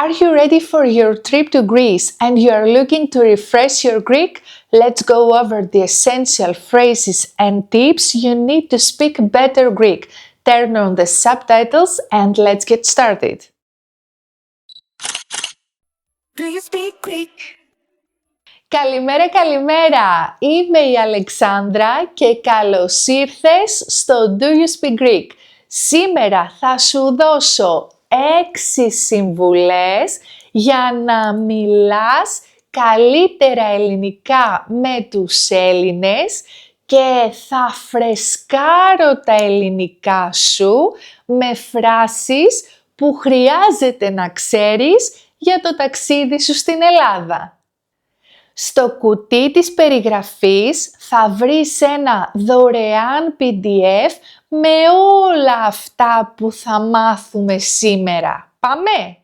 Are you ready for your trip to Greece and you are looking to refresh your Greek? Let's go over the essential phrases and tips you need to speak better Greek. Turn on the subtitles and let's get started. Do you speak Greek? Καλημέρα! Είμαι η Αλεξάνδρα και καλώς ήρθες στο Do You Speak Greek. Σήμερα θα σου δώσω 6 συμβουλές για να μιλάς καλύτερα ελληνικά με τους Έλληνες και θα φρεσκάρω τα ελληνικά σου με φράσεις που χρειάζεται να ξέρεις για το ταξίδι σου στην Ελλάδα. Στο κουτί της περιγραφής θα βρεις ένα δωρεάν PDF με όλα αυτά που θα μάθουμε σήμερα. Πάμε!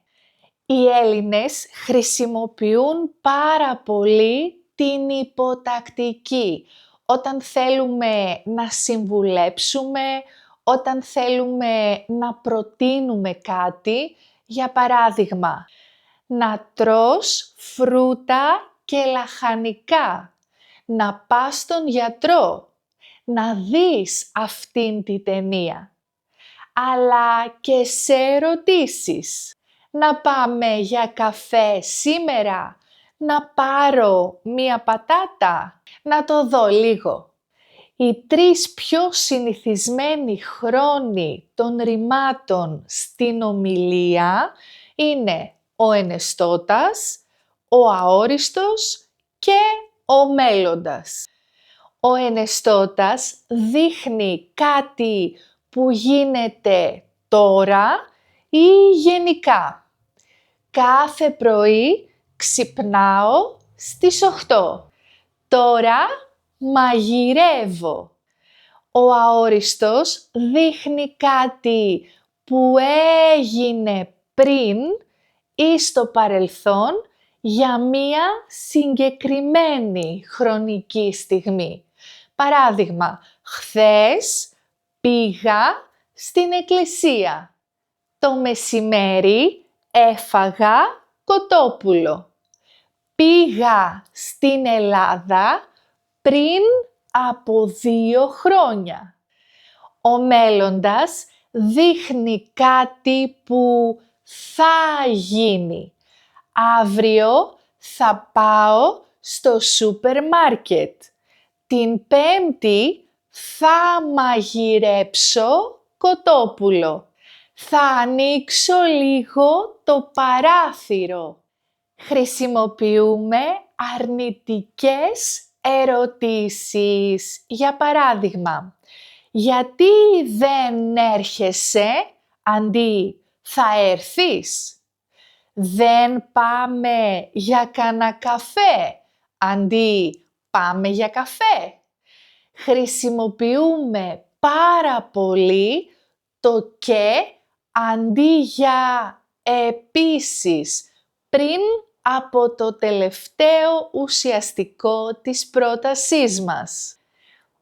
Οι Έλληνες χρησιμοποιούν πάρα πολύ την υποτακτική όταν θέλουμε να συμβουλέψουμε, όταν θέλουμε να προτείνουμε κάτι, για παράδειγμα, να τρως φρούτα και λαχανικά, να πας στον γιατρό, να δεις αυτήν τη ταινία. Αλλά και σε ερωτήσεις. Να πάμε για καφέ σήμερα, να πάρω μία πατάτα, να το δω λίγο. Οι 3 πιο συνηθισμένοι χρόνοι των ρημάτων στην ομιλία είναι ο ενεστώτας, ο αόριστος και ο μέλλοντας. Ο ενεστώτας δείχνει κάτι που γίνεται τώρα ή γενικά. Κάθε πρωί ξυπνάω στις 8. Τώρα μαγειρεύω. Ο αόριστος δείχνει κάτι που έγινε πριν ή στο παρελθόν για μία συγκεκριμένη χρονική στιγμή. Παράδειγμα, χθες πήγα στην εκκλησία. Το μεσημέρι έφαγα κοτόπουλο. Πήγα στην Ελλάδα πριν από 2 χρόνια. Ο μέλλοντας δείχνει κάτι που θα γίνει. Αύριο θα πάω στο σούπερ μάρκετ. Την Πέμπτη θα μαγειρέψω κοτόπουλο. Θα ανοίξω λίγο το παράθυρο. Χρησιμοποιούμε αρνητικές ερωτήσεις. Για παράδειγμα, γιατί δεν έρχεσαι αντί θα έρθεις? Δεν πάμε για κανένα καφέ αντί πάμε για καφέ? Χρησιμοποιούμε πάρα πολύ το και αντί για επίσης πριν από το τελευταίο ουσιαστικό της πρότασής μας.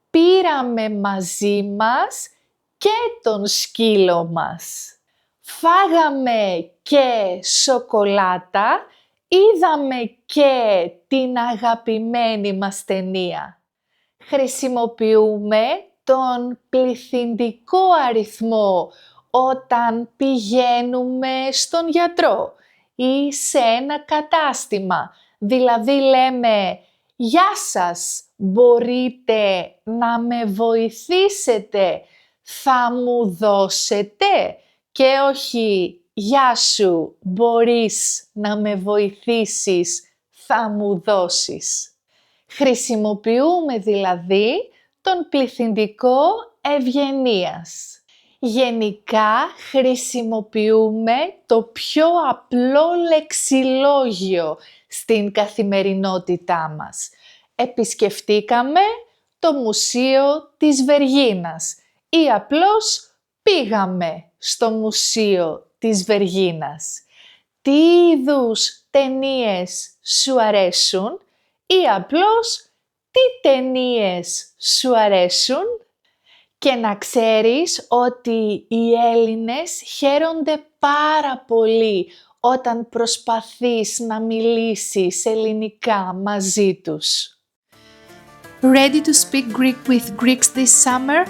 Πήραμε μαζί μας και τον σκύλο μας. Φάγαμε και σοκολάτα, είδαμε και την αγαπημένη μας ταινία. Χρησιμοποιούμε τον πληθυντικό αριθμό όταν πηγαίνουμε στον γιατρό ή σε ένα κατάστημα. Δηλαδή λέμε «Γεια σας, μπορείτε να με βοηθήσετε, θα μου δώσετε?» και όχι «Γεια σου, μπορείς να με βοηθήσεις, θα μου δώσεις». Χρησιμοποιούμε δηλαδή τον πληθυντικό ευγενίας. Γενικά χρησιμοποιούμε το πιο απλό λεξιλόγιο στην καθημερινότητά μας. Επισκεφτήκαμε το Μουσείο της Βεργίνας ή απλώς πήγαμε στο Μουσείο της Βεργίνας. Τι είδους ταινίες σου αρέσουν ή απλώς τι ταινίες σου αρέσουν? Και να ξέρεις ότι οι Έλληνες χαίρονται πάρα πολύ όταν προσπαθείς να μιλήσεις ελληνικά μαζί τους. Ready to speak Greek with Greeks this summer?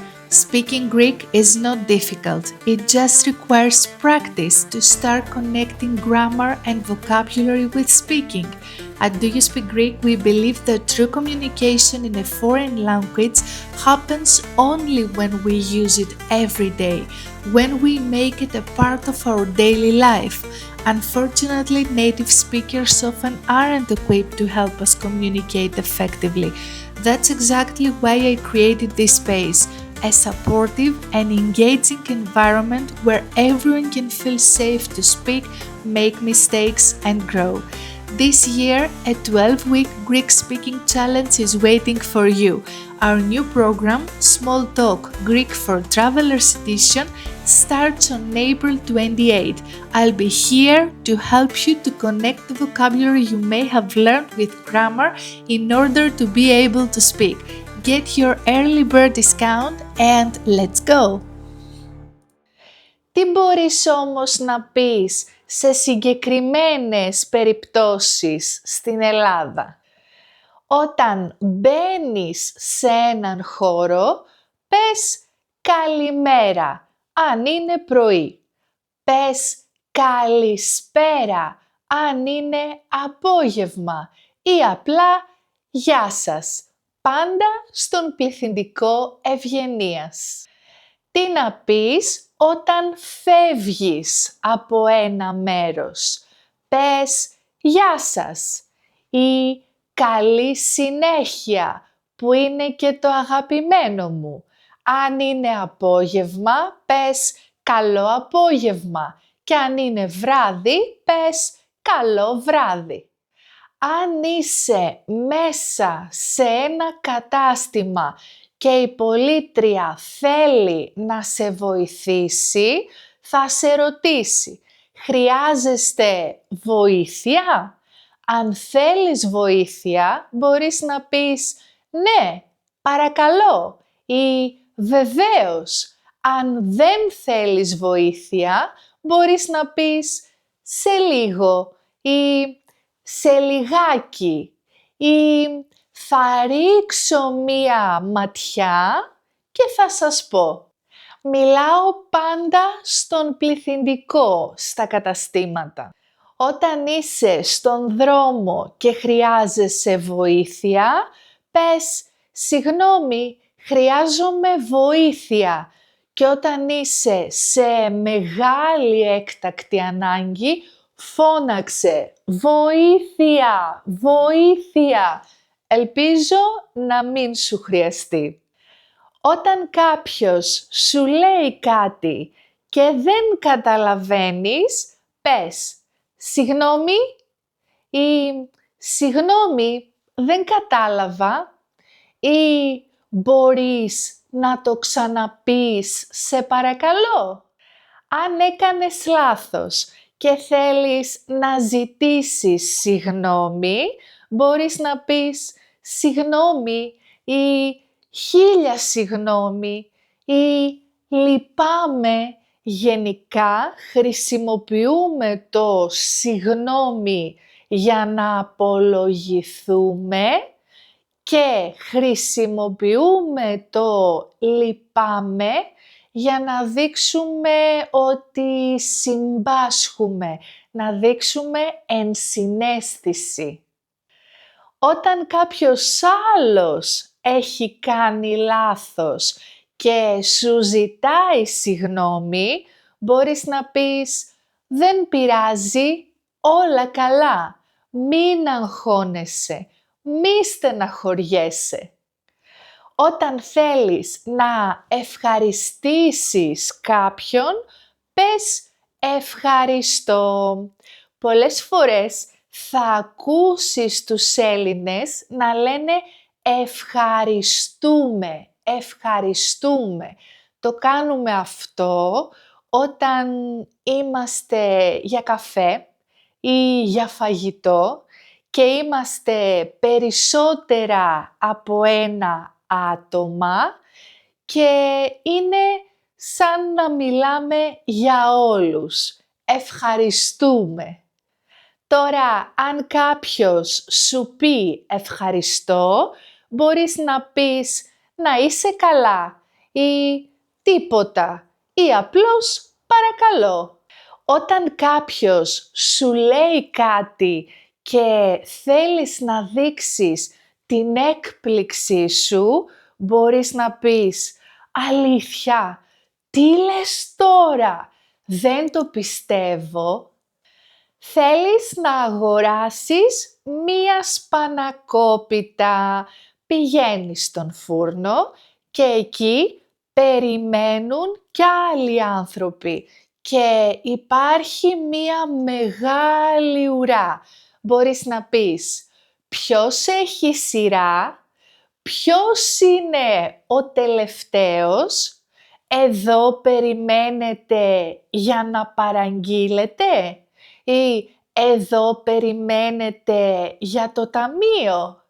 Speaking Greek is not difficult. It just requires practice to start connecting grammar and vocabulary with speaking. At Do You Speak Greek, we believe that true communication in a foreign language happens only when we use it every day, when we make it a part of our daily life. Unfortunately, native speakers often aren't equipped to help us communicate effectively. That's exactly why I created this space, a supportive and engaging environment where everyone can feel safe to speak, make mistakes, and grow. This year, a 12-week Greek speaking challenge is waiting for you. Our new program, Small Talk Greek for Travelers Edition, starts on April 28. I'll be here to help you to connect the vocabulary you may have learned with grammar in order to be able to speak. Get your early bird discount and let's go! Τι μπορείς όμως να πεις σε συγκεκριμένες περιπτώσεις στην Ελλάδα? Όταν μπαίνεις σε έναν χώρο, πες καλημέρα, αν είναι πρωί. Πες καλησπέρα, αν είναι απόγευμα. Ή απλά γεια σας, πάντα στον πληθυντικό ευγενίας. Τι να πεις όταν φεύγεις από ένα μέρος? Πες γεια σας ή καλή συνέχεια, που είναι και το αγαπημένο μου. Αν είναι απόγευμα, πες καλό απόγευμα και αν είναι βράδυ, πες καλό βράδυ. Αν είσαι μέσα σε ένα κατάστημα και η πολίτρια θέλει να σε βοηθήσει, θα σε ρωτήσει «Χρειάζεστε βοήθεια?» Αν θέλεις βοήθεια, μπορείς να πεις «Ναι, παρακαλώ» ή «Βεβαίως». Αν δεν θέλεις βοήθεια, μπορείς να πεις «Σε λίγο» ή «Σε λιγάκι» ή «Θα ρίξω μία ματιά και θα σας πω». Μιλάω πάντα στον πληθυντικό στα καταστήματα. Όταν είσαι στον δρόμο και χρειάζεσαι βοήθεια, πες «Συγγνώμη, χρειάζομαι βοήθεια». Και όταν είσαι σε μεγάλη έκτακτη ανάγκη, φώναξε «Βοήθεια! Βοήθεια!». Ελπίζω να μην σου χρειαστεί. Όταν κάποιος σου λέει κάτι και δεν καταλαβαίνεις, πες «Συγγνώμη» ή «Συγγνώμη, δεν κατάλαβα» ή «Μπορείς να το ξαναπείς, σε παρακαλώ». Αν έκανες λάθος και θέλεις να ζητήσεις συγγνώμη, μπορείς να πεις «Συγγνώμη» ή «Χίλια συγγνώμη» ή «Λυπάμαι». Γενικά χρησιμοποιούμε το «συγγνώμη» για να απολογηθούμε και χρησιμοποιούμε το «λυπάμαι» για να δείξουμε ότι συμπάσχουμε, να δείξουμε ενσυναίσθηση. Όταν κάποιος άλλος έχει κάνει λάθος και σου ζητάει συγγνώμη, μπορείς να πεις «Δεν πειράζει, όλα καλά, μην αγχώνεσαι, μη στεναχωριέσαι». Όταν θέλεις να ευχαριστήσεις κάποιον, πες «Ευχαριστώ». Πολλές φορές θα ακούσεις τους Έλληνες να λένε «Ευχαριστούμε, ευχαριστούμε». Το κάνουμε αυτό όταν είμαστε για καφέ ή για φαγητό και είμαστε περισσότερα από ένα άτομα και είναι σαν να μιλάμε για όλους. Ευχαριστούμε. Τώρα, αν κάποιος σου πει ευχαριστώ, μπορείς να πεις να είσαι καλά ή τίποτα ή απλώς παρακαλώ. Όταν κάποιος σου λέει κάτι και θέλεις να δείξεις την έκπληξή σου, μπορείς να πεις «Αλήθεια, τι λες τώρα, δεν το πιστεύω». Θέλεις να αγοράσεις μία σπανακόπιτα, πηγαίνεις στον φούρνο και εκεί περιμένουν κι άλλοι άνθρωποι και υπάρχει μία μεγάλη ουρά. Μπορείς να πεις ποιος έχει σειρά, ποιος είναι ο τελευταίος, εδώ περιμένετε για να παραγγείλετε ή εδώ περιμένετε για το ταμείο.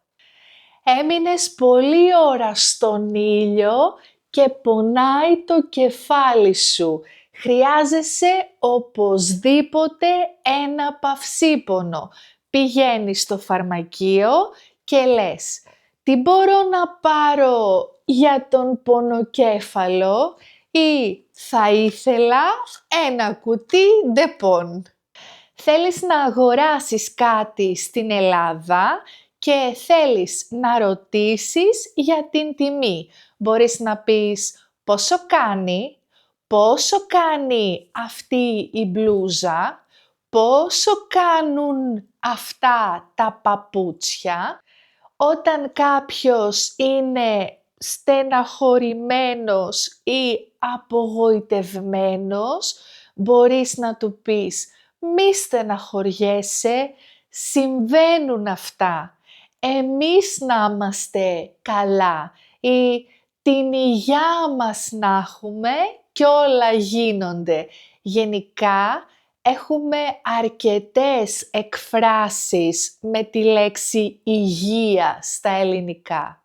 Έμεινες πολλή ώρα στον ήλιο και πονάει το κεφάλι σου. Χρειάζεσαι οπωσδήποτε ένα παυσίπονο. Πηγαίνεις στο φαρμακείο και λες «Τι μπορώ να πάρω για τον πονοκέφαλο» ή «Θα ήθελα ένα κουτί ντεπών». Θέλεις να αγοράσεις κάτι στην Ελλάδα και θέλεις να ρωτήσεις για την τιμή. Μπορείς να πεις πόσο κάνει αυτή η μπλούζα, πόσο κάνουν αυτά τα παπούτσια. Όταν κάποιος είναι στεναχωρημένος ή απογοητευμένος, μπορείς να του πεις «Μη στεναχωριέσαι, συμβαίνουν αυτά, εμείς να είμαστε καλά» ή «Την υγειά μας να έχουμε και όλα γίνονται». Γενικά, έχουμε αρκετές εκφράσεις με τη λέξη υγεία στα ελληνικά.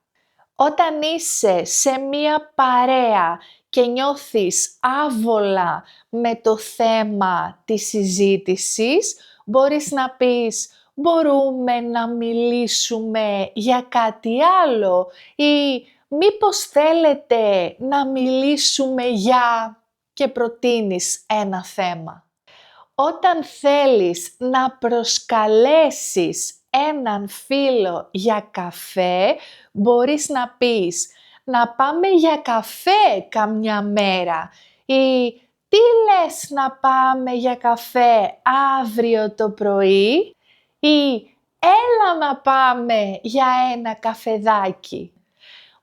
Όταν είσαι σε μία παρέα και νιώθεις άβολα με το θέμα της συζήτησης, μπορείς να πεις «Μπορούμε να μιλήσουμε για κάτι άλλο» ή «Μήπως θέλετε να μιλήσουμε για» και προτείνεις ένα θέμα. Όταν θέλεις να προσκαλέσεις έναν φίλο για καφέ, μπορείς να πεις «Να πάμε για καφέ καμιά μέρα» ή «Τι λες να πάμε για καφέ αύριο το πρωί» ή «Έλα να πάμε για ένα καφεδάκι».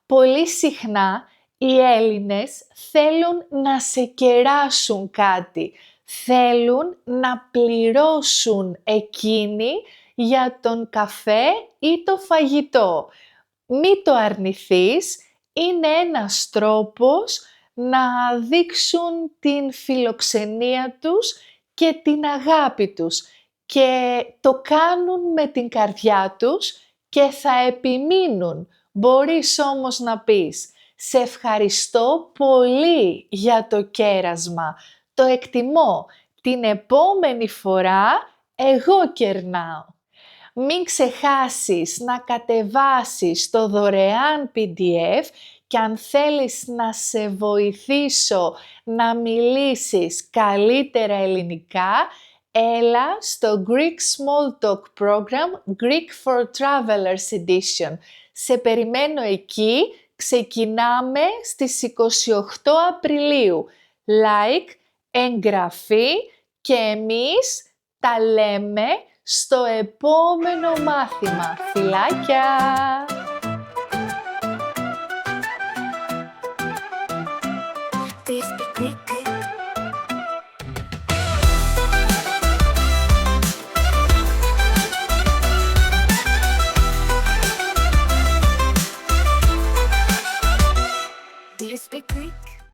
Πολύ συχνά οι Έλληνες θέλουν να σε κεράσουν κάτι. Θέλουν να πληρώσουν εκείνοι για τον καφέ ή το φαγητό. Μη το αρνηθείς, είναι ένας τρόπος να δείξουν την φιλοξενία τους και την αγάπη τους και το κάνουν με την καρδιά τους και θα επιμείνουν. Μπορείς όμως να πεις «Σε ευχαριστώ πολύ για το κέρασμα, το εκτιμώ, την επόμενη φορά εγώ κερνάω». Μην ξεχάσεις να κατεβάσεις το δωρεάν PDF και αν θέλεις να σε βοηθήσω να μιλήσεις καλύτερα ελληνικά, έλα στο Greek Small Talk Program Greek for Travelers Edition. Σε περιμένω εκεί, ξεκινάμε στις 28 Απριλίου. Like, εγγραφή και εμείς τα λέμε στο επόμενο μάθημα. Φιλάκια!